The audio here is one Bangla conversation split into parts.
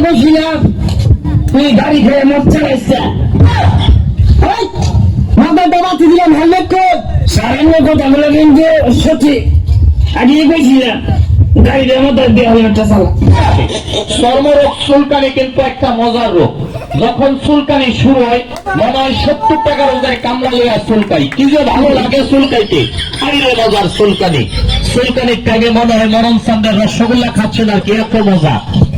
বলছিলাম তুই গাড়ি খেয়ে মদ চালাইছে মাথাটা বাতি দিলাম হেলমেট কোট সারানোর কথা বলে কিন্তু সঠিক আগে বলছিলাম গাড়ি মতো দিয়ে হেলমেটটা চালা চর্মরোগ চুলকানি কিন্তু একটা মজার রোগ। যখন চুলকানি শুরু হয় মনে হয় 70 টাকা রোজায় কামড়া লইয়া চুলকাই, কি যে ভালো লাগে চুলকাইতে। আইরে মজার চুলকানি, চুলকানির টাইমে মনে হয় মরণ চান্দের রসগোল্লা খাচ্ছেন আর কি, এত মজা।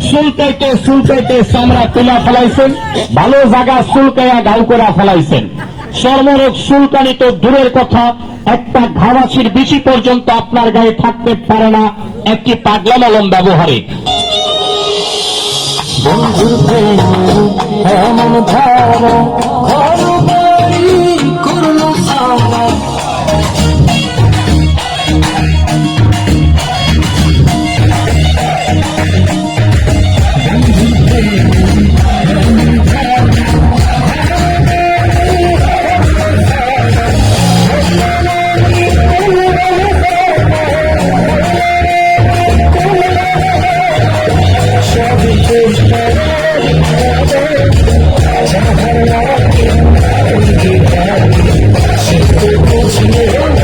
চুলকাইতে চুলকাইতে চামড়া তুলা ফেলাইছেন, ভালো জায়গা চুলকাইয়া গাল করে ফেলাইছেন। চর্মরোগ চুলকানি তো দূরের কথা, একটা ঘামাচির বিচি পর্যন্ত আপনার গায়ে থাকতে পারে না একটি পাগলা মলম ব্যবহারে। বন্ধুর প্রেম এমন ধারা ঘর বাড়ি করলো সারা She